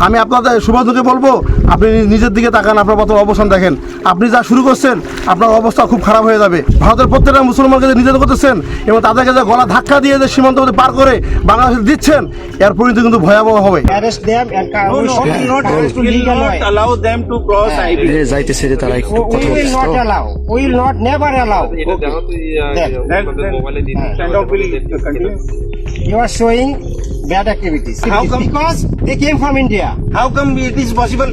আমি আপনাদের শুভেচ্ছাকে বলবো, আপনি নিজের দিকে তাকান, আপনার মতো অবস্থান দেখেন। আপনি যা শুরু করছেন আপনার অবস্থা খুব খারাপ হয়ে যাবে। ভারতের প্রত্যেকটা মুসলমানকে যে নির্যাতন করতেছেন এবং তাদেরকে যে গলা ধাক্কা দিয়ে যে সীমান্ত পার করে বাংলাদেশে দিচ্ছেন, এর পরিণতি কিন্তু ভয়াবহ হবে। You are showing bad activities. How come? Because they came from India. How come it is possible?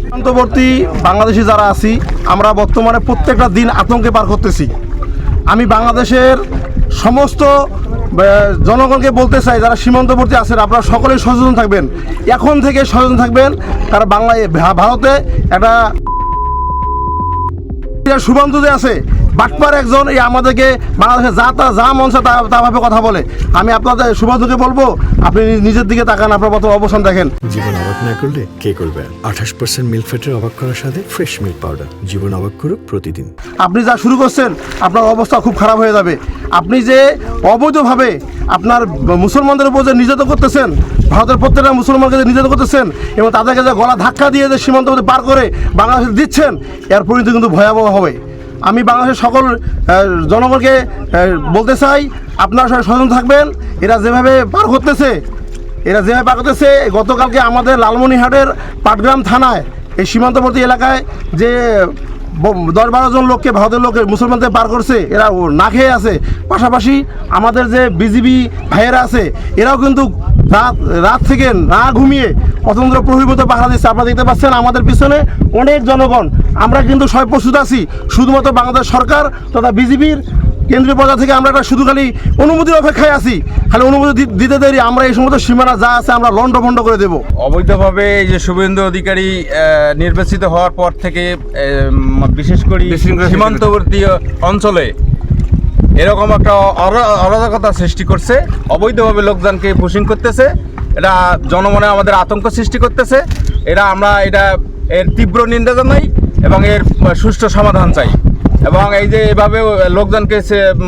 সীমান্তবর্তী বাংলাদেশি যারা আছি, আমরা বর্তমানে প্রত্যেকটা দিন আতঙ্কে পার করতেছি। আমি বাংলাদেশের সমস্ত জনগণকে বলতে চাই, যারা সীমান্তবর্তী আছেন আপনারা সকলেই সচেতন থাকবেন, এখন থেকে সচেতন থাকবেন। কারণ ভারতে একটা শুভেন্দু যে আছে বাটপার একজন, এই আমাদেরকে বাংলাদেশে যা মন চায় তা ভাবে কথা বলে। আমি আপনাদের শুভেন্দুকে বলবো, আপনি নিজের দিকে তাকান, আপনার মতো অবস্থান দেখেন। জীবন অবাক না করলে কে করবে? 28% মিল্ক ফ্যাটের অবাক করার সাথে ফ্রেশ মিল্ক পাউডার। জীবন অবাক করুক প্রতিদিন। আপনি যা শুরু করছেন আপনার অবস্থা খুব খারাপ হয়ে যাবে। আপনি যে অবৈধভাবে আপনার মুসলমানদের উপর যে নির্যাতন করতেছেন, ভারতের প্রত্যেকটা মুসলমানকে যে নির্যাতন করতেছেন এবং তাদেরকে যে গলা ধাক্কা দিয়ে যে সীমান্ত পার করে বাংলাদেশে দিচ্ছেন, এর পরিণতি কিন্তু ভয়াবহ হবে। আমি বাংলাদেশের সকল জনগণকে বলতে চাই, আপনারা সবাই সচেতন থাকবেন। এরা যেভাবে পার করতেছে, গতকালকে আমাদের লালমনিরহাটের পাটগ্রাম থানায় এই সীমান্তবর্তী এলাকায় যে 10-12 জন লোককে ভারতের লোকের মুসলমানদের পার করছে, এরা না খেয়ে আছে। পাশাপাশি আমাদের যে বিজিবি ভাইয়েরা আছে, এরাও কিন্তু রাত থেকে না ঘুমিয়ে অতন্ত্র প্রহরীভূত পাহারা দিচ্ছে। আপনারা দেখতে পাচ্ছেন আমাদের পিছনে অনেক জনগণ। আমরা কিন্তু সবাই প্রস্তুত আছি, শুধুমাত্র বাংলাদেশ সরকার তথা বিজিবির কেন্দ্রীয় পর্যায় থেকে আমরা একটা শুধু খালি অনুমতির অপেক্ষায় আছি। খালি অনুমতি দিতে দেরি, আমরা এই সমস্ত সীমানা যা আছে আমরা লণ্ডভণ্ড করে দেব। অবৈধভাবে এই যে শুভেন্দু অধিকারী নির্বাচিত হওয়ার পর থেকে বিশেষ করে সীমান্তবর্তী অঞ্চলে এরকম একটা অরাজকতা সৃষ্টি করছে, অবৈধভাবে লোকজনকে পুশিং করতেছে। এটা জনমনে আমাদের আতঙ্ক সৃষ্টি করতেছে। আমরা এর তীব্র নিন্দা জানাই এবং এর সুষ্ঠু সমাধান চাই। এবং এই যে এভাবে লোকজনকে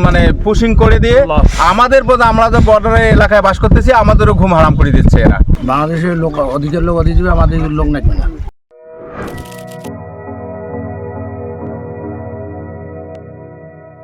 মানে পুশিং করে দিয়ে আমরা যে বর্ডারে এলাকায় বাস করতেছি, আমাদেরও ঘুম হারাম করে দিচ্ছে এরা। বাংলাদেশের লোক অধিকার লোক আমাদের লোক নাকি না।